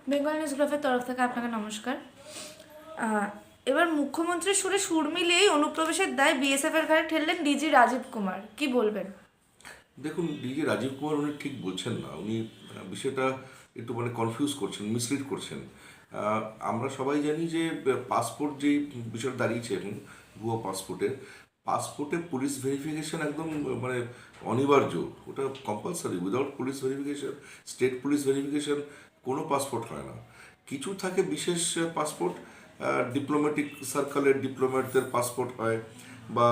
Bengal news গ্রুপের তরফ থেকে আপনাকে নমস্কার। এবার মুখ্যমন্ত্রীর সুরে সুর মিলিয়েই অনুপ্রবেশের দায় বিএসএফ এর ঘাড়ে ঠেললেন ডিজি রাজীব কুমার, কি বলবেন? দেখুন, ডিজে রাজীব কুমার উনি ঠিক বলছেন না। উনি বিষয়টা একটু কনফিউজ করছেন, মিসলিড করছেন। আমরা সবাই জানি যে পাসপোর্ট যেই বিষয়টা দাঁড়িয়েছে এখন, ভুয়ো পাসপোর্টে পুলিশ ভেরিফিকেশন একদম মানে অনিবার্য। ওটা compulsory. Without police verification, state police verification কোনো পাসপোর্ট হয় না। কিছু থাকে বিশেষ পাসপোর্ট, ডিপ্লোম্যাটিক সার্কেলের ডিপ্লোম্যাটদের পাসপোর্ট হয়, বা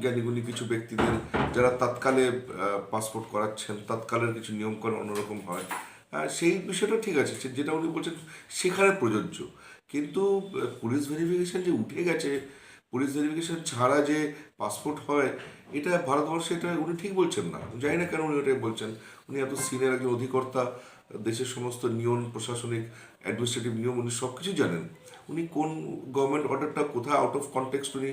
জ্ঞানীগুণী কিছু ব্যক্তিদের যারা তৎকালে পাসপোর্ট করাচ্ছেন, তৎকালের কিছু নিয়মকানুন অন্যরকম হয়। সেই বিষয়টা ঠিক আছে, যেটা উনি বলছেন সেখানে প্রযোজ্য। কিন্তু পুলিশ ভেরিফিকেশন যে উঠে গেছে, পুলিশ ভেরিফিকেশন ছাড়া যে পাসপোর্ট হয়, এটা ভারতবর্ষে এটা উনি ঠিক বলছেন না। জানি না কেন উনি ওটাই বলছেন। উনি এত সিনিয়র একজন অধিকর্তা, দেশের সমস্ত নিয়ম, প্রশাসনিক অ্যাডমিনিস্ট্রেটিভ নিয়ম উনি সব কিছু জানেন। উনি কোন গভর্নমেন্ট অর্ডারটা কোথায় আউট অফ কনটেক্সট উনি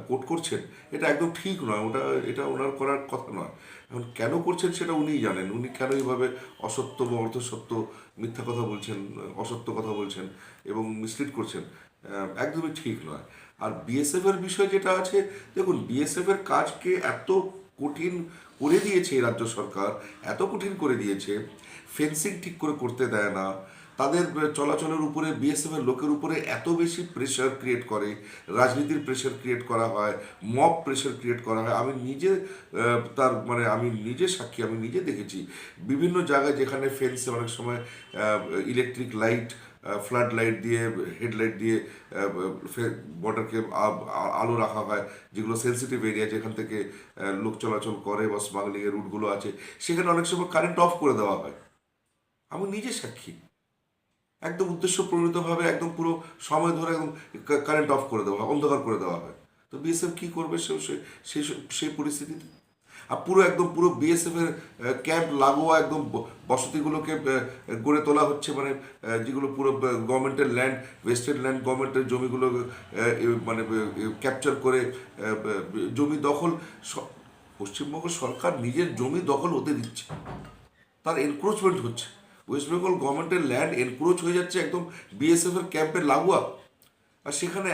কোট করছেন, এটা একদম ঠিক নয়। এটা ওনার করার কথা নয়। এখন কেন করছেন সেটা উনিই জানেন। উনি কেন এইভাবে অসত্য বা অর্ধসত্য মিথ্যা কথা বলছেন, অসত্য কথা বলছেন এবং মিসলিড করছেন, একদমই ঠিক নয়। আর বিএসএফ এর বিষয় যেটা আছে, দেখুন, বিএসএফ এর কাজকে এত কঠিন করে দিয়েছে এই রাজ্য সরকার, এত কঠিন করে দিয়েছে। ফেন্সিং ঠিক করে করতে দেয় না। তাদের চলাচলের উপরে বিএসএফ এর লোকের উপরে এত বেশি প্রেশার ক্রিয়েট করে, রাজনীতির প্রেশার ক্রিয়েট করা হয়, মব প্রেশার ক্রিয়েট করা হয়। আমি নিজে আমি নিজে সাক্ষী, আমি নিজে দেখেছি বিভিন্ন জায়গায় যেখানে ফেন্সে অনেক সময় ইলেকট্রিক লাইট, ফ্লাড লাইট দিয়ে, হেডলাইট দিয়ে বর্ডারকে আলো রাখা হয়, যেগুলো সেন্সিটিভ এরিয়া, যেখান থেকে লোক চলাচল করে বা স্মাগলিংয়ের রুটগুলো আছে, সেখানে অনেক সময় কারেন্ট অফ করে দেওয়া হয়। আমি নিজে সাক্ষী। একদম উদ্দেশ্য প্রণীতভাবে একদম পুরো সময় ধরে একদম কারেন্ট অফ করে দেওয়া হয়, অন্ধকার করে দেওয়া হয়। তো বিএসএফ কী করবে সেই সেই পরিস্থিতিতে? আর পুরো বিএসএফ এর ক্যাম্প লাগোয়া একদম বসতিগুলোকে গড়ে তোলা হচ্ছে, যেগুলো পুরো গভর্নমেন্টের ল্যান্ড, ওয়েস্টেড ল্যান্ড, গভর্নমেন্টের জমিগুলো ক্যাপচার করে জমি দখল। পশ্চিমবঙ্গ সরকার নিজের জমি দখল হতে দিচ্ছে, তার এনক্রোচমেন্ট হচ্ছে। ওয়েস্ট বেঙ্গল গভর্নমেন্টের ল্যান্ড এনক্রোচ হয়ে যাচ্ছে একদম বিএসএফ এর ক্যাম্পের লাগোয়া। আর সেখানে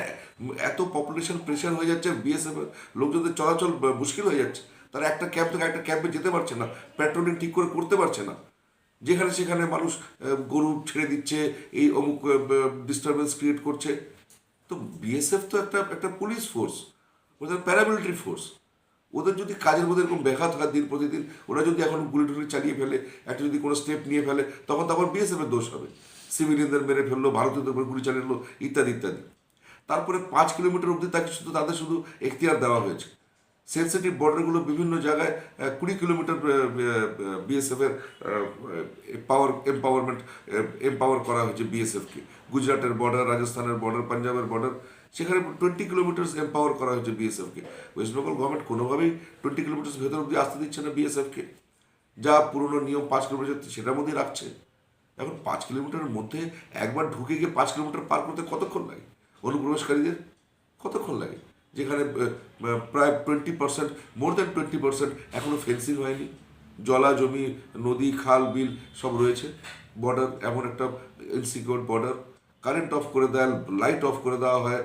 এত পপুলেশন প্রেশার হয়ে যাচ্ছে, বিএসএফ এর লোকজনদের চলাচল মুশকিল হয়ে যাচ্ছে। তারা একটা ক্যাম্প থেকে একটা ক্যাম্পে যেতে পারছে না, পেট্রোলিং ঠিক করে করতে পারছে না। যেখানে সেখানে মানুষ গরু ছেড়ে দিচ্ছে, এই অমুক ডিস্টারবেন্স ক্রিয়েট করছে। তো বিএসএফ তো একটা একটা পুলিশ ফোর্স, ওদের প্যারামিলিটারি ফোর্স। ওদের যদি কাজের মধ্যে এরকম ব্যাঘাত হয় দিন প্রতিদিন, ওরা যদি এখন গুলি টুলি চালিয়ে ফেলে, একটা যদি কোনো স্টেপ নিয়ে ফেলে, তখন বিএসএফ এর দোষ হবে। সিভিলিয়ানদের মেরে ফেললো, ভারতীয়দের উপর গুলি চালিয়ে ইত্যাদি ইত্যাদি। তারপরে 5 কিলোমিটার অবধি তাদের শুধু এখতিয়ার দেওয়া হয়েছে। সেন্সিটিভ বর্ডারগুলো বিভিন্ন জায়গায় 20 কিলোমিটার বিএসএফ এর এম্পাওয়ার করা হয়েছে বিএসএফকে। গুজরাটের বর্ডার, রাজস্থানের বর্ডার, পাঞ্জাবের বর্ডার, সেখানে 20 কিলোমিটার এম্পাওয়ার করা হয়েছে বিএসএফকে। ওয়েস্ট বেঙ্গল গভর্নমেন্ট কোনোভাবেই 20 কিলোমিটার ভেতর অব্দি আসতে দিচ্ছে না বিএসএফকে। যা পুরনো নিয়ম 5 কিলোমিটার সেটার মধ্যেই রাখছে। এখন 5 কিলোমিটারের মধ্যে একবার ঢুকে গিয়ে 5 কিলোমিটার পার করতে কতক্ষণ লাগে অনুপ্রবেশকারীদের? কতক্ষণ লাগে? যেখানে প্রায় 20%, মোর দ্যান 20% এখনো ফেন্সিং হয়নি। জলা জমি, নদী, খাল, বিল সব রয়েছে। বর্ডার এমন একটা ইনসিকিউর বর্ডার। কারেন্ট অফ করে দেয়, লাইট অফ করে দেওয়া হয়,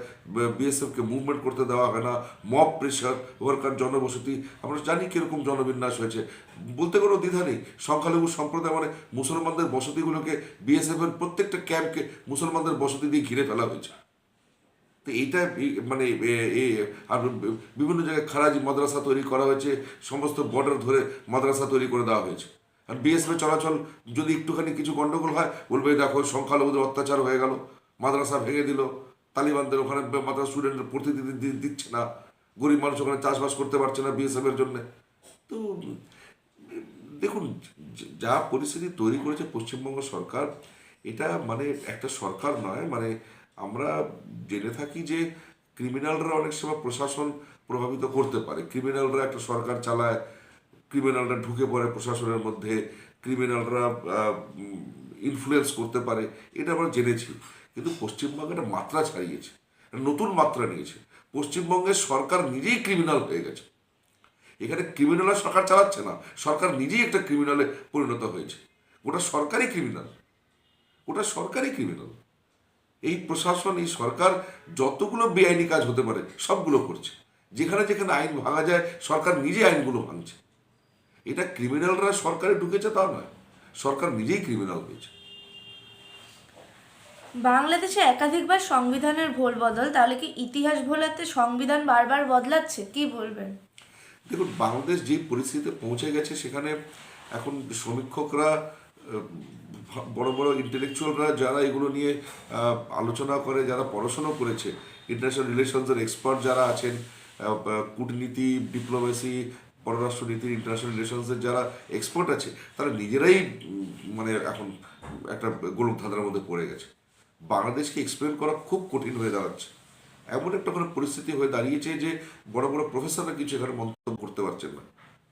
বিএসএফকে মুভমেন্ট করতে দেওয়া হয় না। মব প্রেশার, ওখানকার জনবসতি আমরা জানি কীরকম জনবিন্যাস হয়েছে, বলতে কোনো দ্বিধা নেই। সংখ্যালঘু সম্প্রদায় মুসলমানদের বসতিগুলোকে, বিএসএফ এর প্রত্যেকটা ক্যাম্পকে মুসলমানদের বসতি দিয়ে ঘিরে ফেলা হয়েছে। তো এইটা আর বিভিন্ন জায়গায় খারাজি মাদ্রাসা তৈরি করা হয়েছে, সমস্ত বর্ডার ধরে মাদ্রাসা তৈরি করে দেওয়া হয়েছে। আর বিএসএফ চলাচল যদি একটুখানি কিছু গন্ডগোল হয়, বলবে দেখো সংখ্যালঘুদের অত্যাচার হয়ে গেল, মাদ্রাসা ভেঙে দিল, তালিবানদের ওখানে মাদ্রাসা স্টুডেন্টের পড়তে দিচ্ছে না, গরিব মানুষ ওখানে চাষবাস করতে পারছে না বিএসএফ এর জন্য। তো দেখুন, যা পরিস্থিতি তৈরি করেছে পশ্চিমবঙ্গ সরকার, এটা একটা সরকার নয়। আমরা জেনে থাকি যে ক্রিমিনালরা অনেক সময় প্রশাসন প্রভাবিত করতে পারে। ক্রিমিনালরা একটা সরকার চালায়, ক্রিমিনালরা ঢুকে পড়ে প্রশাসনের মধ্যে, ক্রিমিনালরা ইনফ্লুয়েন্স করতে পারে, এটা আমরা জেনেছি। কিন্তু পশ্চিমবঙ্গে একটা মাত্রা ছাড়িয়েছে, নতুন মাত্রা নিয়েছে। পশ্চিমবঙ্গের সরকার নিজেই ক্রিমিনাল হয়ে গেছে। এখানে ক্রিমিনাল সরকার চালাচ্ছে না, সরকার নিজেই একটা ক্রিমিনালে পরিণত হয়েছে। ওটা সরকারই ক্রিমিনাল। ওটা সরকারই ক্রিমিনাল। এই প্রশাসন, এই সরকার যতগুলো বেআইনি কাজ হতে পারে সবগুলো করছে। যেখানে যেখানে আইন ভাঙা যায় সরকার নিজে আইনগুলো ভাঙছে। এটা ক্রিমিনালরা সরকারে ঢুকেছে তা নয়, সরকার নিজেই ক্রিমিনাল হয়েছে। বাংলাদেশে একাধিকবার সংবিধানের ভুল বদল, তাহলে কি ইতিহাস ভোলাতে সংবিধান বারবার বদলাচ্ছে, কি বলবেন? দেখুন, বাংলাদেশ যে পরিস্থিতিতে পৌঁছে গেছে সেখানে এখন সমীক্ষকরা, বড় বড় ইন্টেলেকচুয়ালরা যারা এগুলো নিয়ে আলোচনা করে, যারা পড়াশোনা করেছে, ইন্টারন্যাশনাল রিলেশনসের এক্সপার্ট যারা আছেন, কূটনীতি, ডিপ্লোমেসি, পররাষ্ট্রনীতি, ইন্টারন্যাশনাল রিলেশনসের যারা এক্সপার্ট আছে, তারা নিজেরাই মানে এখন একটা গোলক ধাঁধার মধ্যে পড়ে গেছে। বাংলাদেশকে এক্সপ্লেন করা খুব কঠিন হয়ে দাঁড়াচ্ছে। এমন একটা কোনো পরিস্থিতি হয়ে দাঁড়িয়েছে যে বড় বড় প্রফেসররা কিছু এখানে মন্তব্য করতে পারছেন না,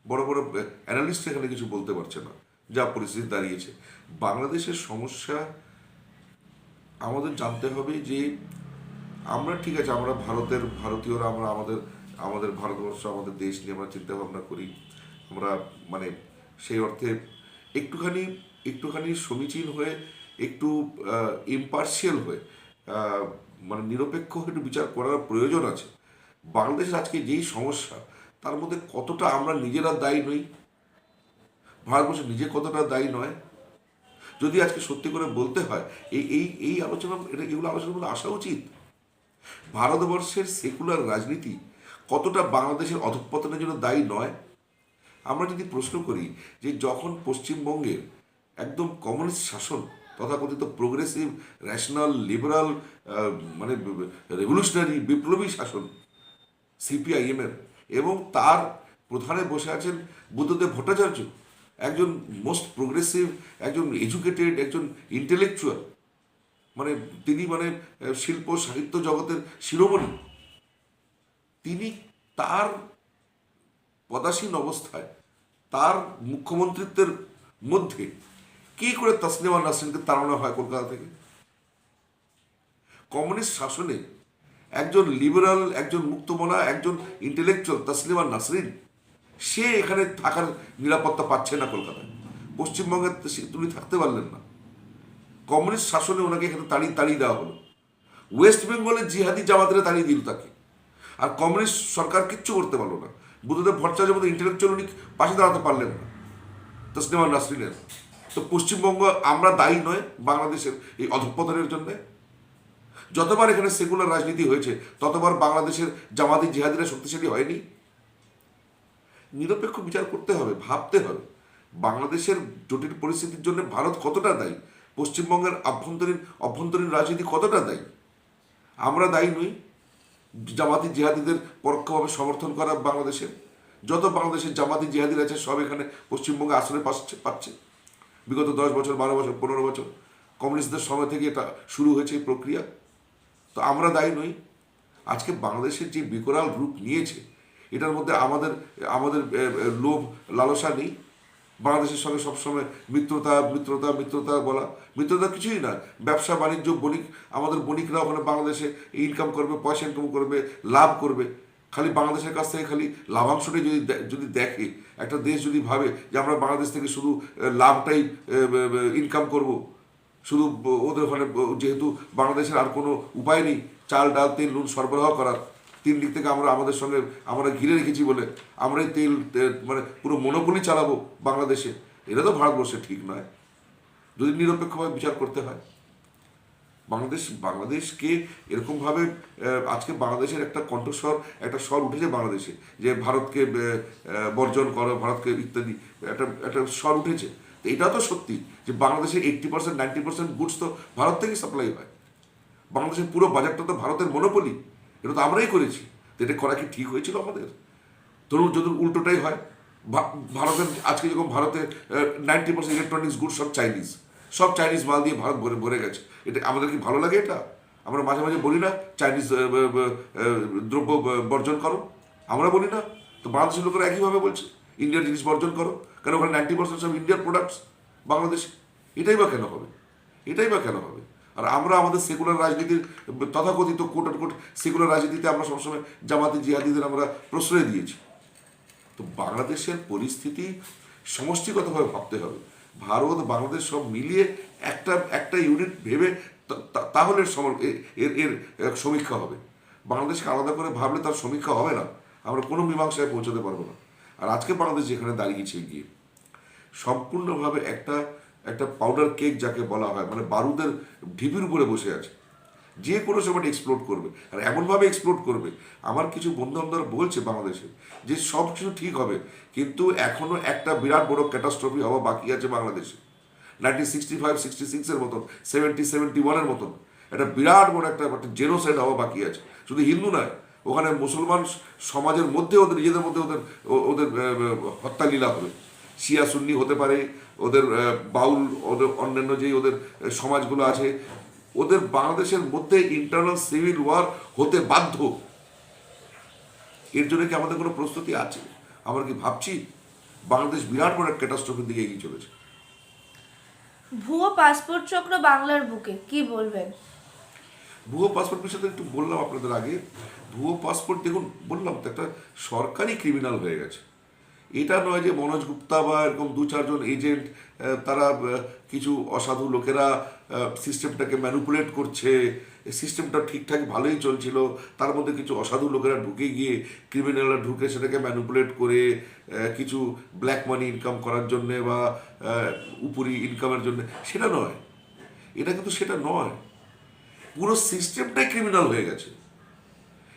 বড় বড় অ্যানালিস্ট এখানে কিছু বলতে পারছে না, যা পরিস্থিতি দাঁড়িয়েছে। বাংলাদেশের সমস্যা আমাদের জানতে হবে যে আমরা, ঠিক আছে, আমরা ভারতীয়রা, আমরা আমাদের আমাদের ভারতবর্ষ, আমাদের দেশ নিয়ে আমরা চিন্তা ভাবনা করি। আমরা মানে সেই অর্থে একটুখানি একটুখানি সমীচীন হয়ে, একটু ইম্পার্শিয়াল হয়ে, মানে নিরপেক্ষ হয়ে একটু বিচার করার প্রয়োজন আছে। বাংলাদেশের আজকে যেই সমস্যা, তার মধ্যে কতটা আমরা নিজেরা দায়ী নই, ভারতবর্ষ নিজে কতটা দায়ী নয়, যদি আজকে সত্যি করে বলতে হয়, এই এই এই আলোচনা, এগুলো আলোচনার মধ্যে আসা উচিত। ভারতবর্ষের সেকুলার রাজনীতি কতটা বাংলাদেশের অধঃপতনের জন্য দায়ী নয়। আমরা যদি প্রশ্ন করি যে যখন পশ্চিমবঙ্গের একদম কমিউনিস্ট শাসন, তথাকথিত প্রোগ্রেসিভ, ন্যাশনাল, লিবারাল, মানে রেভলিউশনারি, বিপ্লবী শাসন সিপিআইএমের, এবং তার প্রধানে বসে আছেন বুদ্ধদেব ভট্টাচার্য, একজন মোস্ট প্রোগ্রেসিভ, একজন এডুকেটেড, একজন ইন্টেলেকচুয়াল, মানে তিনি মানে শিল্প সাহিত্য জগতের শিরোমণি। তিনি তার পদাসীন অবস্থায়, তার মুখ্যমন্ত্রিত্বের মধ্যে কি করে তাসনিমা নাসরিনকে তাড়ানো হয় কলকাতা থেকে? কমিউনিস্ট শাসনে একজন লিবারাল, একজন মুক্তমনা, একজন ইন্টেলেকচুয়াল তাসনিমা নাসরিন, সে এখানে থাকার নিরাপত্তা পাচ্ছে না কলকাতায়। পশ্চিমবঙ্গে তিনি থাকতে পারলেন না, কমিউনিস্ট শাসনে ওনাকে এখানে তাড়িয়ে দেওয়া হলো। ওয়েস্ট বেঙ্গলের জিহাদি জামাতেরা তাড়িয়ে দিল তাকে, আর কমিউনিস্ট সরকার কিচ্ছু করতে পারলো না। বুদ্ধদেব ভট্টাচার্যের মতো ইন্টেলেকচুয়াল উনি পাশে দাঁড়াতে পারলেন না তসলিমা নাসরিনের। তো পশ্চিমবঙ্গ আমরা দায়ী নয় বাংলাদেশের এই অধঃপতনের জন্য। যতবার এখানে সেকুলার রাজনীতি হয়েছে ততবার বাংলাদেশের জামাতি জিহাদিরা শক্তিশালী হয়নি। নিরপেক্ষ বিচার করতে হবে, ভাবতে হবে বাংলাদেশের জটিল পরিস্থিতির জন্য ভারত কতটা দায়ী, পশ্চিমবঙ্গের অভ্যন্তরীণ রাজনীতি কতটা দায়ী। আমরা দায়ী নই জামাতি জিহাদিদের পরোক্ষভাবে সমর্থন করা। বাংলাদেশের যত বাংলাদেশের জামাতি জিহাদির আছে সব এখানে পশ্চিমবঙ্গে আশ্রয় পাচ্ছে। বিগত 10 বছর, 12 বছর, 15 বছর কমিউনিস্টদের সময় থেকে এটা শুরু হয়েছে এই প্রক্রিয়া। তো আমরা দায়ী নই। আজকে বাংলাদেশের যে বিকরাল রূপ নিয়েছে, এটার মধ্যে আমাদের আমাদের লোভ লালসা নেই। বাংলাদেশের সঙ্গে সবসময় মিত্রতা বলা, মিত্রতা কিছুই না। ব্যবসা বাণিজ্য, আমাদের বণিকরা ওখানে বাংলাদেশে ইনকাম করবে, পয়সা ইনকাম করবে, লাভ করবে। খালি বাংলাদেশের কাছ থেকে খালি লাভাংশটাই যদি দেখে, একটা দেশ যদি ভাবে যে আমরা বাংলাদেশ থেকে শুধু লাভটাই ইনকাম করব, শুধু ওদের ওখানে, যেহেতু বাংলাদেশের আর কোনো উপায় নেই চাল, ডাল, তেল, নুন সরবরাহ করার, 3 দিক থেকে আমাদের সঙ্গে আমরা ঘিরে রেখেছি বলে আমরাই তেল মানে পুরো মনোপলি চালাবো বাংলাদেশে, এটা তো ভারতবর্ষে ঠিক নয়। যদি নিরপেক্ষভাবে বিচার করতে হয়, বাংলাদেশকে এরকমভাবে আজকে বাংলাদেশের একটা কণ্ঠস্বর, একটা স্বর উঠেছে বাংলাদেশে যে ভারতকে বর্জন করো, ভারতকে ইত্যাদি, একটা স্বর উঠেছে। তো এটা তো সত্যি যে বাংলাদেশের 80%, 90% গুডস তো ভারত থেকেই সাপ্লাই হয়। বাংলাদেশের পুরো বাজারটা তো ভারতের মনোপলি, এটা তো আমরাই করেছি। তো এটা করা কি ঠিক হয়েছিল আমাদের? ধরুন যদি উল্টোটাই হয়, ভারতের আজকে যখন ভারতের 90% ইলেকট্রনিক্স গুড সব চাইনিজ মাল দিয়ে ভারত ভরে গেছে, এটা আমাদের কি ভালো লাগে? এটা আমরা মাঝে মাঝে বলি না চাইনিজ দ্রব্য বর্জন করো, আমরা বলি না? তো বাংলাদেশের লোকেরা একইভাবে বলছে ইন্ডিয়ার জিনিস বর্জন করো, কারণ ওখানে 90% সব ইন্ডিয়ার প্রোডাক্টস বাংলাদেশে। এটাই বা কেন হবে? আর আমরা আমাদের সেকুলার রাজনীতির, তথাকথিত কোট অ্যান্ড কোট সেকুলার রাজনীতিতে আমরা সবসময় জামাতি জিহাদিদের আমরা প্রশ্রয় দিয়েছি। তো বাংলাদেশের পরিস্থিতি সমষ্টিগতভাবে ভাবতে হবে। ভারত, বাংলাদেশ সব মিলিয়ে একটা একটা ইউনিট ভেবে তাহলে এর এর সমীক্ষা হবে। বাংলাদেশকে আলাদা করে ভাবলে তার সমীক্ষা হবে না, আমরা কোনো মীমাংসায় পৌঁছাতে পারবো না। আর আজকে বাংলাদেশ যেখানে দাঁড়িয়েছে গিয়ে সম্পূর্ণভাবে একটা একটা পাউডার কেক যাকে বলা হয়, মানে বারুদের ঢিপির উপরে বসে আছে, যে কোনো সময় এক্সপ্লোড করবে, আর এমনভাবে এক্সপ্লোড করবে। আমার কিছু বন্ধু বান্ধবরা বলছে বাংলাদেশে যে সব কিছু ঠিক হবে, কিন্তু এখনো একটা বিরাট বড় ক্যাটাস্ট্রফি হওয়া বাকি আছে বাংলাদেশে। 1965-66-এর মতন, 70-71-এর মতন একটা বিরাট বড় একটা জেনোসাইড হওয়া বাকি আছে। শুধু হিন্দু নয়, ওখানে মুসলমান সমাজের মধ্যে ওদের নিজেদের মধ্যে ওদের ওদের হত্যালীলা হবে। শিয়া সুন্নি হতে পারে, ওদের বাউল, ওদের অন্যান্য যেই ওদের সমাজগুলো আছে, ওদের বাংলাদেশের মধ্যে ইন্টারনাল সিভিল ওয়ার হতে বাধ্য। এর জন্য কি আমাদের কোনো প্রস্তুতি আছে? আমরা কি ভাবছি? বাংলাদেশ বিরাট বড় ক্যাটাস্ট্রফির দিকে এগিয়ে চলেছে। ভুয়ো পাসপোর্ট চক্র বাংলার বুকে, কি বলবেন? ভুয়ো পাসপোর্ট বিষয়ে একটু বললাম আপনাদের আগে। ভুয়ো পাসপোর্ট দেখুন, বললাম তো একটা সরকারি ক্রিমিনাল হয়ে গেছে। এটা নয় যে মনোজ গুপ্তা বা এরকম 2-4 জন এজেন্ট, তারা কিছু অসাধু লোকেরা সিস্টেমটাকে ম্যানিপুলেট করছে। সিস্টেমটা ঠিকঠাক ভালোই চলছিল, তার মধ্যে কিছু অসাধু লোকেরা ঢুকে গিয়ে, ক্রিমিনালরা ঢুকে সেটাকে ম্যানিপুলেট করে কিছু ব্ল্যাক মানি ইনকাম করার জন্যে বা উপরি ইনকামের জন্য, সেটা নয়। এটা কিন্তু সেটা নয়, পুরো সিস্টেমটাই ক্রিমিনাল হয়ে গেছে।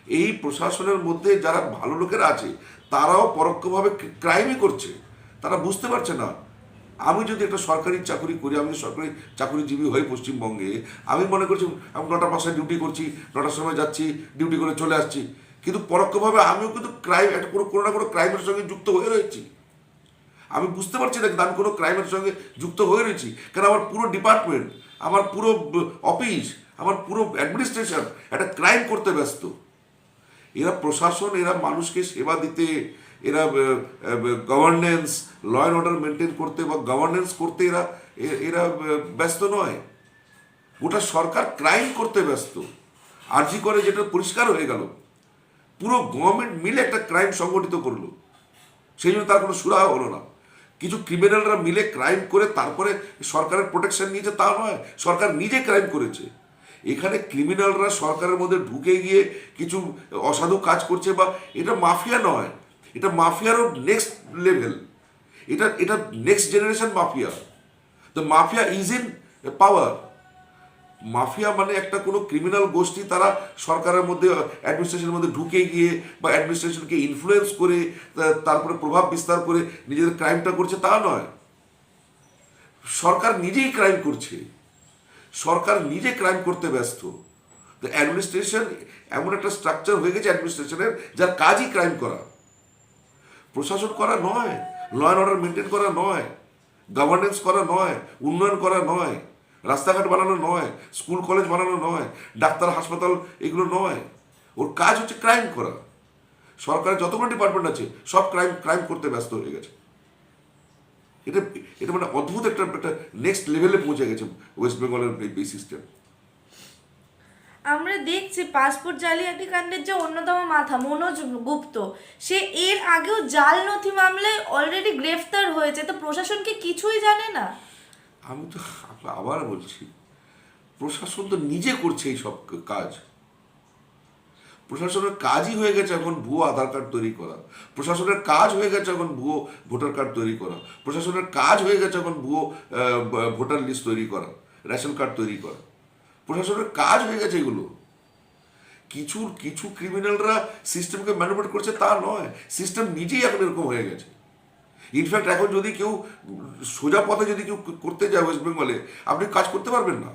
এই প্রশাসনের মধ্যে যারা ভালো লোকেরা আছে তারাও পরোক্ষভাবে ক্রাইমই করছে, তারা বুঝতে পারছে না। আমি যদি একটা সরকারি চাকরি করি, আমি যদি সরকারি চাকরিজীবী হই পশ্চিমবঙ্গে, আমি মনে করছি আমি 9টা 5টায় ডিউটি করছি, 9টার সময় যাচ্ছি, ডিউটি করে চলে আসছি, কিন্তু পরোক্ষভাবে আমিও কিন্তু ক্রাইম, একটা কোনো না কোনো ক্রাইমের সঙ্গে যুক্ত হয়ে রয়েছি। আমি বুঝতে পারছি না কিন্তু আমি কোনো ক্রাইমের সঙ্গে যুক্ত হয়ে রয়েছি, কারণ আমার পুরো ডিপার্টমেন্ট, আমার পুরো অফিস, আমার পুরো অ্যাডমিনিস্ট্রেশন একটা ক্রাইম করতে ব্যস্ত। এরা প্রশাসন, এরা মানুষকে সেবা দিতে, এরা governance, law and order maintain করতে বা গভর্নেন্স করতে এরা এরা ব্যস্ত নয়। গোটা সরকার ক্রাইম করতে ব্যস্ত। আরজি করে যেটা পরিষ্কার হয়ে গেল, পুরো গভর্নমেন্ট মিলে একটা ক্রাইম সংগঠিত করলো, সেই জন্য তার কোনো সুরাহা হলো না। কিছু ক্রিমিনালরা মিলে ক্রাইম করে তারপরে সরকারের প্রোটেকশন নিয়েছে তা নয়, সরকার নিজে ক্রাইম করেছে। এখানে ক্রিমিনালরা সরকারের মধ্যে ঢুকে গিয়ে কিছু অসাধু কাজ করছে, বা এটা মাফিয়া নয়, এটা মাফিয়ারও নেক্সট লেভেল, এটা এটা next generation mafia. The mafia is in power. Mafia মানে একটা কোনো ক্রিমিনাল গোষ্ঠী, তারা সরকারের মধ্যে, অ্যাডমিনিস্ট্রেশনের মধ্যে ঢুকে গিয়ে বা অ্যাডমিনিস্ট্রেশনকে ইনফ্লুয়েন্স করে তারপরে প্রভাব বিস্তার করে নিজেদের ক্রাইমটা করছে তা নয়। সরকার নিজেই ক্রাইম করছে, সরকার নিজে ক্রাইম করতে ব্যস্ত। তো অ্যাডমিনিস্ট্রেশন এমন একটা স্ট্রাকচার হয়ে গেছে অ্যাডমিনিস্ট্রেশনের, যার কাজই ক্রাইম করা, প্রশাসন করা নয়, ল অ্যান্ড অর্ডার মেনটেন করা নয়, গভর্নেন্স করা নয়, উন্নয়ন করা নয়, রাস্তাঘাট বানানো নয়, স্কুল কলেজ বানানো নয়, ডাক্তার হাসপাতাল এগুলো নয়। ওর কাজ হচ্ছে ক্রাইম করা। সরকারের যতগুলো ডিপার্টমেন্ট আছে সব ক্রাইম করতে ব্যস্ত হয়ে গেছে। এটা এটা মানে অদ্ভুত একটা একটা নেক্সট লেভেলে পৌঁছে গেছে ওয়েস্ট বেঙ্গলের এই সিস্টেম। আমরা দেখছি পাসপোর্ট জালিয়াতি কাণ্ডের যে অন্যতম মাথা মনোজ গুপ্ত, সে এর আগেও জাল নথি মামলায় অলরেডি গ্রেফতার হয়েছে, তো প্রশাসন কি কিছুই জানে না? আমি তো আবার বলছি, প্রশাসন তো নিজে করছে এই সব কাজ। প্রশাসনের কাজই হয়ে গেছে এখন ভুয়ো আধার কার্ড তৈরি করা, প্রশাসনের কাজ হয়ে গেছে এখন ভুয়ো ভোটার কার্ড তৈরি করা, প্রশাসনের কাজ হয়ে গেছে এখন ভুয়ো ভোটার লিস্ট তৈরি করা, রেশন কার্ড তৈরি করা। প্রশাসনের কাজ হয়ে গেছে এগুলো। কিছু কিছু ক্রিমিনালরা সিস্টেমকে ম্যানিপুলেট করছে তা নয়, সিস্টেম নিজেই এখন এরকম হয়ে গেছে। ইনফ্যাক্ট এখন যদি কেউ সোজা পথে যদি কেউ করতে যায় ওয়েস্ট বেঙ্গলে, আপনি কাজ করতে পারবেন না।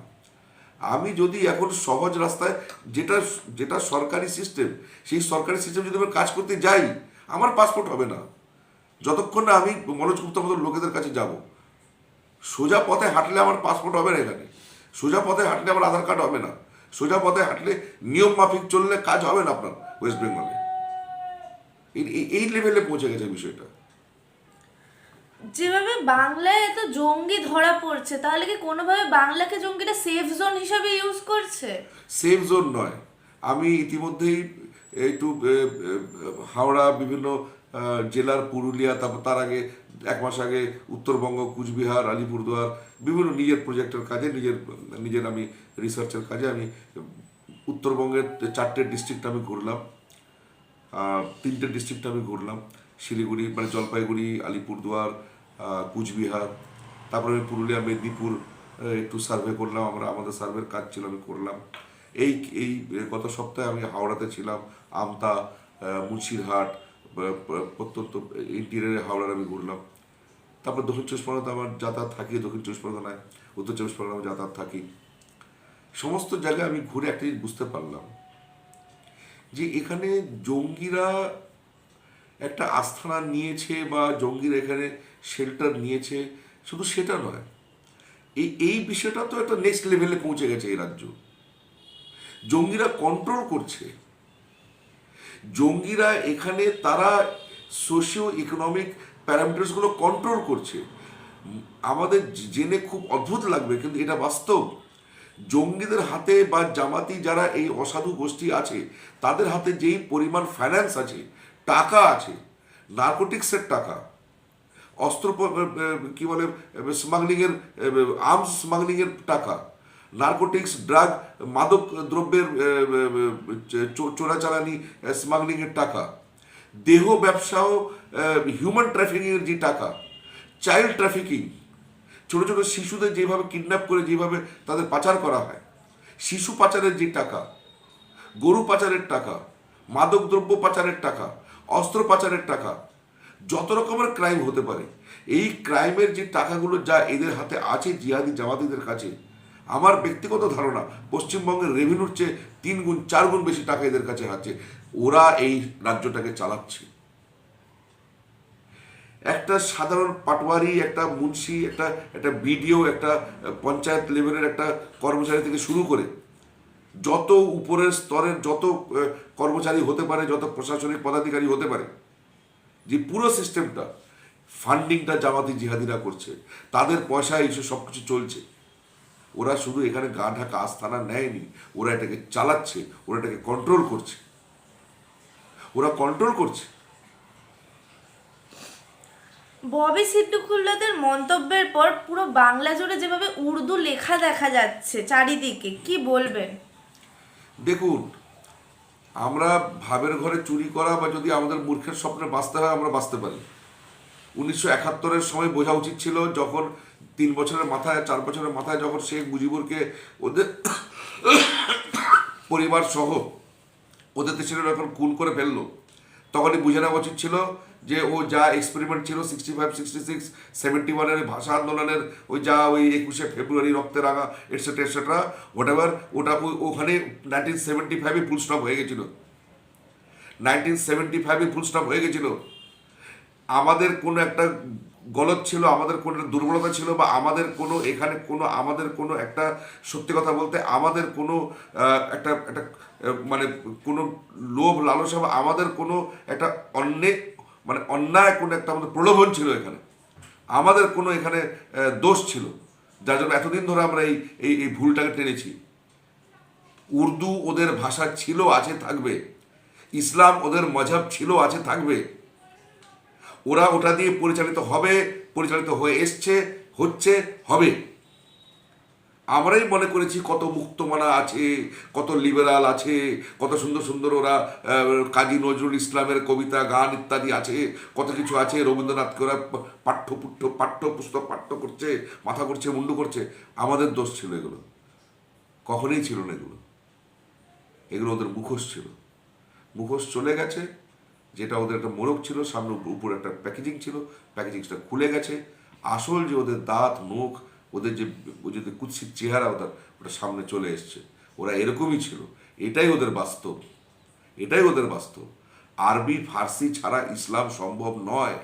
আমি যদি এখন সহজ রাস্তায়, যেটা যেটা সরকারি সিস্টেম, সেই সরকারি সিস্টেম যদি আমি কাজ করতে যাই, আমার পাসপোর্ট হবে না যতক্ষণ না আমি মনোজ গুপ্তার মতো লোকেদের কাছে যাব। সোজা পথে হাঁটলে আমার পাসপোর্ট হবে না এখানে, সোজা পথে হাঁটলে আমার আধার কার্ড হবে না, সোজা পথে হাঁটলে নিয়ম মাফিক চললে কাজ হবে না আপনার ওয়েস্ট বেঙ্গলে। এই লেভেলে পৌঁছে গেছে বিষয়টা। যেভাবে বাংলায় এত জঙ্গি ধরা পড়ছে, তাহলে কি কোনোভাবে বাংলাকে জঙ্গিটা সেফ জোন হিসাবে ইউজ করছে? সেফ জোন নয়। আমি ইতিমধ্যেই একটু হাওড়া বিভিন্ন জেলার পুরুলিয়া, তারপর তার আগে 1 মাস আগে উত্তরবঙ্গ, কুচবিহার, আলিপুরদুয়ার, বিভিন্ন নিজের প্রজেক্টের কাজে, নিজের আমি রিসার্চের কাজে আমি উত্তরবঙ্গের 4টে ডিস্ট্রিক্ট আমি ঘুরলাম, 3টে ডিস্ট্রিক্ট আমি ঘুরলাম, শিলিগুড়ি মানে জলপাইগুড়ি, আলিপুরদুয়ার, কুচবিহার, তারপরে আমি পুরুলিয়া, মেদিনীপুর একটু সার্ভে করলাম, আমাদের সার্ভের কাজ ছিল, আমি করলাম। এই এই গত সপ্তাহে আমি হাওড়াতে ছিলাম, আমতা, মুন্সিরহাট, প্রত্যন্ত ইন্টিরিয়ারে হাওড়ার আমি ঘুরলাম। তারপর দক্ষিণ 24 পরগনাতে আমার যাতায়াত থাকি, দক্ষিণ 24 পরগনায়, উত্তর 24 পরগনায় আমার যাতায়াত থাকি। সমস্ত জায়গায় আমি ঘুরে একটা জিনিস বুঝতে পারলাম যে এখানে জঙ্গিরা একটা আস্থানা নিয়েছে বা জঙ্গিরা এখানে শেল্টার নিয়েছে, শুধু সেটা নয়, এই বিষয়টা তো একটা নেক্সট লেভেলে পৌঁছে গেছে। এই রাজ্য জঙ্গিরা কন্ট্রোল করছে, জঙ্গিরা এখানে তারা সোশিও ইকোনমিক প্যারামিটার্সগুলো কন্ট্রোল করছে। আমাদের জেনে খুব অদ্ভুত লাগবে, কিন্তু এটা বাস্তব। জঙ্গিদের হাতে বা জামাতি যারা এই অসাধু গোষ্ঠী আছে, তাদের হাতে যেই পরিমাণ ফাইন্যান্স আছে, টাকা আছে, নার্কোটিক্সের টাকা, অস্ত্র কি বলে স্মাগলিংয়ের, আর্মস স্মাগলিংয়ের টাকা, নার্কোটিক্স, ড্রাগ, মাদক দ্রব্যের চোরাচালানি স্মাগলিংয়ের টাকা, দেহ ব্যবসাও, হিউম্যান ট্রাফিকিংয়ের যে টাকা, চাইল্ড ট্রাফিকিং, ছোটো ছোটো শিশুদের যেভাবে কিডন্যাপ করে যেভাবে তাদের পাচার করা হয়, শিশু পাচারের যে টাকা, গরু পাচারের টাকা, মাদক দ্রব্য পাচারের টাকা, অস্ত্র পাচারের টাকা, যত রকমের ক্রাইম হতে পারে, এই ক্রাইমের যে টাকাগুলো যা এদের হাতে আছে, জিহাদি জামাতিদের কাছে, আমার ব্যক্তিগত ধারণা পশ্চিমবঙ্গের রেভিনিউর চেয়ে 3 গুণ 4 গুণ বেশি টাকা এদের কাছে আছে। ওরা এই রাজ্যটাকে চালাচ্ছে। একটা সাধারণ পাটওয়ারি, একটা মুন্সি, একটা বিডিও, একটা পঞ্চায়েত লেভেলের একটা কর্মচারী থেকে শুরু করে যত উপরের স্তরের যত কর্মচারী হতে পারে, যত প্রশাসনিক পদাধিকারী হতে পারে, যে পুরো সিস্টেমটা ফান্ডিংটা জামাতি জিহাদিরা করছে, তাদের পয়সায় এসে সব কিছু চলছে। ওরা শুধু এখানে গা ঢাকা আস্থানা নেয়নি, ওরা এটাকে চালাচ্ছে, ওরা এটাকে কন্ট্রোল করছে, ওরা কন্ট্রোল করছে। ববি সিদ্দিকুল্লাহদের মন্তব্যের পর পুরো বাংলা জুড়ে যেভাবে উর্দু লেখা দেখা যাচ্ছে চারিদিকে, কি বলবেন? দেখুন, আমরা ভাবের ঘরে চুরি করা বা যদি আমাদের মূর্খের স্বপ্নে বাঁচতে হয়, আমরা বাঁচতে পারি। 1971-এর সময় বোঝা উচিত ছিল, যখন 3 বছরের মাথায় 4 বছরের মাথায় যখন শেখ মুজিবুরকে ওদের পরিবার সহ ওদের দেশের যখন খুন করে ফেললো, তখনই বুঝে নেওয়া উচিত ছিল যে ও যা এক্সপেরিমেন্ট ছিল 65, 66, 71-এর ভাষা আন্দোলনের, ওই যা ওই 21শে ফেব্রুয়ারি রক্তে রাঙা এটসেট্রা এটসেট্রা হোয়াটএভার, ওটা ওখানে 1975-এ ফুল স্টপ হয়ে গেছিল। 1975-এ ফুল স্টপ হয়ে গেছিল। আমাদের কোনো একটা গলদ ছিল, আমাদের কোনো দুর্বলতা ছিল, বা আমাদের কোনো এখানে কোনো আমাদের কোনো একটা, সত্যি কথা বলতে আমাদের কোনো একটা একটা মানে কোনো লোভ লালসা বা আমাদের কোনো একটা অন্যায় কোনো একটা আমাদের প্রলোভন ছিল, এখানে আমাদের কোনো এখানে দোষ ছিল, যার জন্য এতদিন ধরে আমরা এই এই ভুলটাকে টেনেছি। উর্দু ওদের ভাষা ছিল, আছে, থাকবে। ইসলাম ওদের মজহব ছিল, আছে, থাকবে। ওরা ওটা দিয়ে পরিচালিত হবে, পরিচালিত হয়ে এসছে, হচ্ছে, হবে। আমরাই মনে করেছি কত মুক্তমানা আছে, কত লিবারাল আছে, কত সুন্দর সুন্দর ওরা কাজী নজরুল ইসলামের কবিতা, গান ইত্যাদি আছে, কত কিছু আছে। রবীন্দ্রনাথকে ওরা পাঠ্যপুস্তক পাঠ্য করছে, মাথা করছে, মুন্ডু করছে। আমাদের দোষ ছিল এগুলো? কখনোই ছিল না এগুলো। এগুলো ওদের মুখোশ ছিল, মুখোশ চলে গেছে। যেটা ওদের একটা মোড়ক ছিল, সামনে উপরে একটা প্যাকেজিং ছিল, প্যাকেজিংটা খুলে গেছে। আসল যে ওদের দাঁত, মুখ, ওদের যে কুৎসিত চেহারা, ওটা সামনে চলে এসছে। ওরা এরকমই ছিল। এটাই ওদের বাস্তব, এটাই ওদের বাস্তব। আরবি ফার্সি ছাড়া ইসলাম সম্ভব নয়।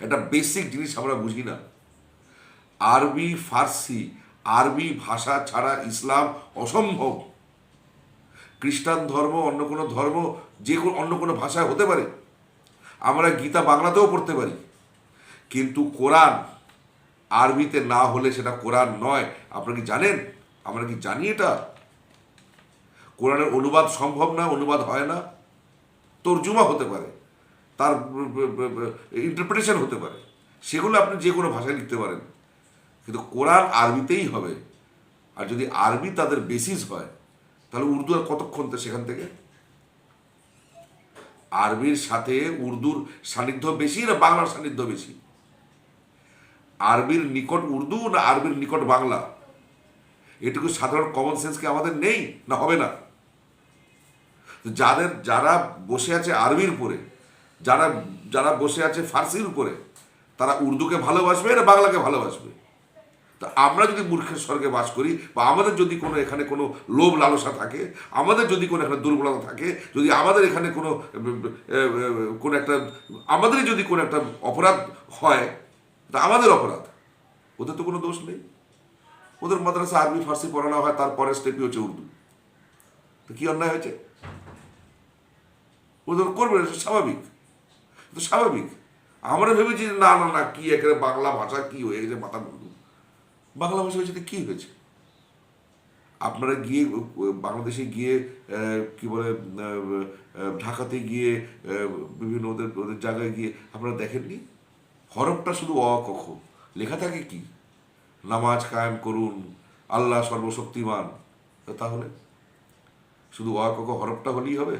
একটা বেসিক জিনিস আমরা বুঝি না। আরবি ফার্সি, আরবি ভাষা ছাড়া ইসলাম অসম্ভব। খ্রিস্টান ধর্ম, অন্য কোনো ধর্ম, যে কোনো অন্য কোনো ভাষায় হতে পারে। আমরা গীতা বাংলাতেও পড়তে পারি, কিন্তু কোরআন আরবিতে না হলে সেটা কোরআন নয়। আপনারা কি জানেন? আমরা কি জানি এটা? কোরআনের অনুবাদ সম্ভব না, অনুবাদ হয় না। তর্জুমা হতে পারে, তার ইন্টারপ্রিটেশন হতে পারে, সেগুলো আপনি যে কোনো ভাষায় লিখতে পারেন, কিন্তু কোরআন আরবিতেই হবে। আর যদি আরবি তাদের বেসিস হয়, তাহলে উর্দু আর কতক্ষণ তো সেখান থেকে? আরবির সাথে উর্দুর সান্নিধ্য বেশি না বাংলার সান্নিধ্য বেশি? আরবির নিকট উর্দু না আরবির নিকট বাংলা? এটুকু সাধারণ কমন সেন্স কি আমাদের নেই, না হবে না? যারা বসে আছে আরবির উপরে, যারা যারা বসে আছে ফার্সির উপরে, তারা উর্দুকে ভালোবাসবে না বাংলাকে ভালোবাসবে? তা আমরা যদি মূর্খের স্বর্গে বাস করি, বা আমাদের যদি কোনো এখানে কোনো লোভ লালসা থাকে, আমাদের যদি কোনো এখানে দুর্বলতা থাকে, যদি আমাদের এখানে কোনো কোনো একটা আমাদেরই যদি কোনো একটা অপরাধ হয়, তা আমাদের অপরাধ, ওদের তো কোনো দোষ নেই। ওদের মাদ্রাসা আরবি ফার্সি পড়ানো হয়, তারপরে স্টেপই হচ্ছে উর্দু। তো কি অন্যায় হয়েছে? ওদের করবে না, স্বাভাবিক, তো স্বাভাবিক। আমরা ভেবেছি না না না, কি এখানে বাংলা ভাষা কি হয়ে গেছে, মাথা মুন্ডু। বাংলা ভাষা হয়েছে, কি হয়েছে? আপনারা গিয়ে বাংলাদেশে গিয়ে কি বলে ঢাকাতে গিয়ে বিভিন্ন ওদের ওদের জায়গায় গিয়ে আপনারা দেখেননি? হরফটা শুধু অ ক খ লেখা থাকে, কি নামাজ কায়েম করুন, আল্লাহ সর্বশক্তিমান। তাহলে শুধু অ ক খ হরফটা হলেই হবে?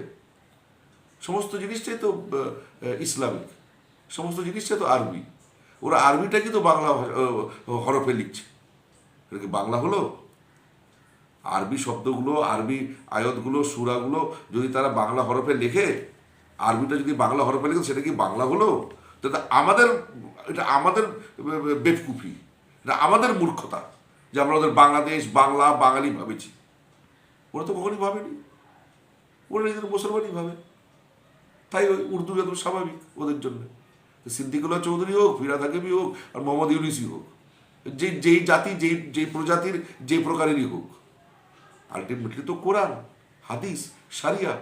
সমস্ত জিনিসটাই তো ইসলামিক, সমস্ত জিনিসটাই তো আরবি। ওরা আরবিটা কিন্তু বাংলা হরফে লিখছে, এটা কি বাংলা হলো? আরবি শব্দগুলো, আরবি আয়াতগুলো, সূরাগুলো যদি তারা বাংলা হরফে লেখে, আরবিটা যদি বাংলা হরফে লেখে, সেটা কি বাংলা হলো? তো এটা আমাদের বেফকুফি, এটা আমাদের মূর্খতা যে আমরা ওদের বাংলাদেশ, বাংলা, বাঙালি ভাবেছি। ওরা তো কখনই ভাবেনি, ওরা নিজেদের মুসলমানই ভাবে। তাই ওই উর্দু এত স্বাভাবিক ওদের জন্য। সিদ্দিকুল্লাহ চৌধুরী হোক, ফিরাদ হাকিমি হোক, আর মোহাম্মদ ইউনিসি হোক, যেই জাতি, যেই প্রজাতির, যে প্রকারেরই হোক, আলটিমেটলি তো কোরআন, হাদিস, সারিয়া,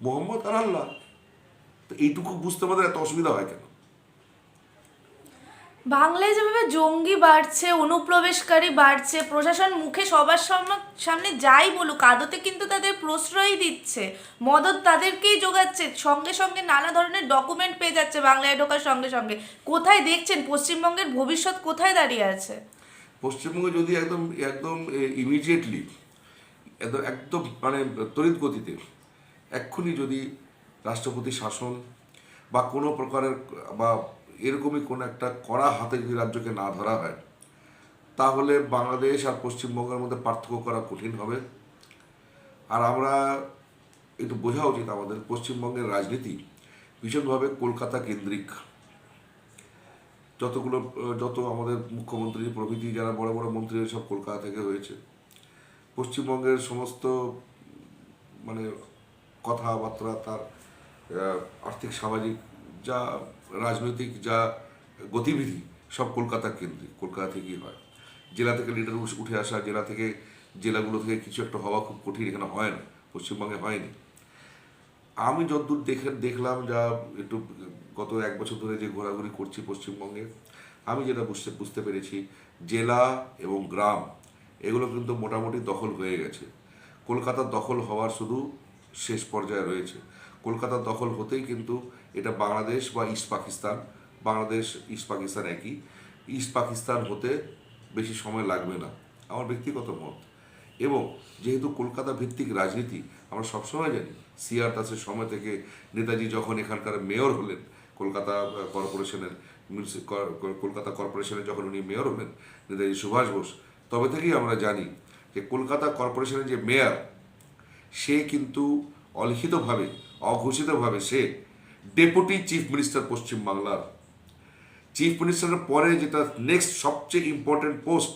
মোহাম্মদ আর আল্লাহ। তো এইটুকু বুঝতে আমাদের এত অসুবিধা হয় কেন? বাংলায় যেভাবে জঙ্গি বাড়ছে, অনুপ্রবেশকারী বাড়ছে, প্রশাসন মুখে সবার সামনে যাই বলুক, আদতে কিন্তু তাদের প্রশ্রয় দিচ্ছে, মদত তাদেরকেই যোগাচ্ছে, সঙ্গে সঙ্গে নানা ধরনের ডকুমেন্ট পেয়ে যাচ্ছে বাংলায় ঢোকার সঙ্গে সঙ্গে। কোথায় দেখছেন পশ্চিমবঙ্গের ভবিষ্যৎ কোথায় দাঁড়িয়ে আছে? পশ্চিমবঙ্গে যদি একদম একদম ইমিডিয়েটলি, একদম একদম মানে তড়িৎ গতিতে এক্ষুনি যদি রাষ্ট্রপতি শাসন বা কোনো প্রকারের বা এরকমই কোনো একটা কড়া হাতে যদি রাজ্যকে না ধরা হয়, তাহলে বাংলাদেশ আর পশ্চিমবঙ্গের মধ্যে পার্থক্য করা কঠিন হবে। আর আমরা একটু বোঝা উচিত, আমাদের পশ্চিমবঙ্গের রাজনীতি ভীষণভাবে কলকাতা কেন্দ্রিক। যত আমাদের মুখ্যমন্ত্রী প্রভৃতি যারা বড় বড় মন্ত্রী, সব কলকাতা থেকে হয়েছে। পশ্চিমবঙ্গের সমস্ত মানে কথাবার্তা, তার আর্থিক সামাজিক যা রাজনৈতিক যা গতিবিধি, সব কলকাতা কেন্দ্রিক, কলকাতা থেকেই হয়। জেলা থেকে লিডার উঠে আসা, জেলাগুলো থেকে কিছু একটা হওয়া খুব কঠিন, এখানে হয় না, পশ্চিমবঙ্গে হয়নি। আমি যতদূর দেখলাম, যা একটু গত 1 বছর ধরে যে ঘোরাঘুরি করছি পশ্চিমবঙ্গে, আমি যেটা বুঝতে পেরেছি, জেলা এবং গ্রাম এগুলো কিন্তু মোটামুটি দখল হয়ে গেছে। কলকাতার দখল হওয়ার শুধু শেষ পর্যায়ে রয়েছে। কলকাতার দখল হতেই কিন্তু এটা বাংলাদেশ বা ইস্ট পাকিস্তান, বাংলাদেশ ইস্ট পাকিস্তান একই, ইস্ট পাকিস্তান হতে বেশি সময় লাগবে না, আমার ব্যক্তিগত মত। এবং যেহেতু কলকাতা ভিত্তিক রাজনীতি, আমরা সবসময় জানি সিআর দাসের সময় থেকে নেতাজি যখন এখানকার মেয়র হলেন, কলকাতা কর্পোরেশনের যখন উনি মেয়র হলেন, নেতাজি সুভাষ বোস, তবে থেকেই আমরা জানি যে কলকাতা কর্পোরেশনের যে মেয়র, সে কিন্তু অলিখিতভাবে, অঘোষিতভাবে সে ডেপুটি চিফ মিনিস্টার পশ্চিমবাংলার। চিফ মিনিস্টারের পরে যেটা নেক্সট সবচেয়ে ইম্পর্টেন্ট পোস্ট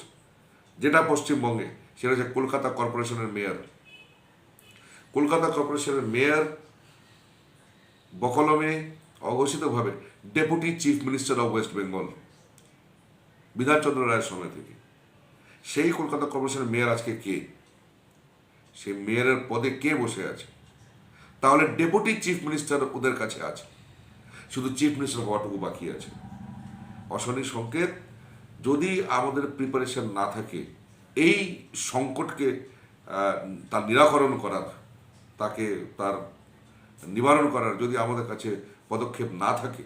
যেটা পশ্চিমবঙ্গে, সেটা হচ্ছে কলকাতা কর্পোরেশনের মেয়র। কলকাতা কর্পোরেশনের মেয়র বকলমে অঘোষিতভাবে deputy chief minister of West Bengal, Bidhan Chandra রায়ের সময় থেকে। সেই কলকাতা কর্পোরেশনের মেয়র আজকে কে? সেই মেয়রের পদে কে বসে আছে? তাহলে ডেপুটি চিফ মিনিস্টার ওদের কাছে আছে, শুধু চিফ মিনিস্টার হওয়াটুকু বাকি আছে। অশনি সংকেত। যদি আমাদের প্রিপারেশন না থাকে এই সংকটকে তার নিরাকরণ করার, তাকে তার নিবারণ করার যদি আমাদের কাছে পদক্ষেপ না থাকে,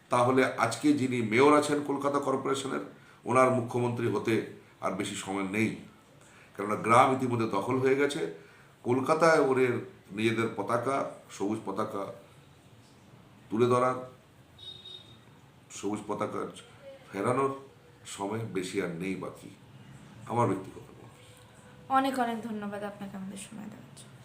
তাহলে আজকে যিনি মেয়র আছেন কলকাতা কর্পোরেশনের, ওনার মুখ্যমন্ত্রী হতে আর বেশি সময় নেই। কেননা গ্রাম ইতিমধ্যে দখল হয়ে গেছে। কলকাতায় ওদের নিজেদের পতাকা, সবুজ পতাকা তুলে ধরার, সবুজ পতাকা ফেরানোর সময় বেশি আর নেই বাকি, আমার ব্যক্তিগত মত। অনেক অনেক ধন্যবাদ আপনাকে আমাদের সময় দেওয়ার জন্য।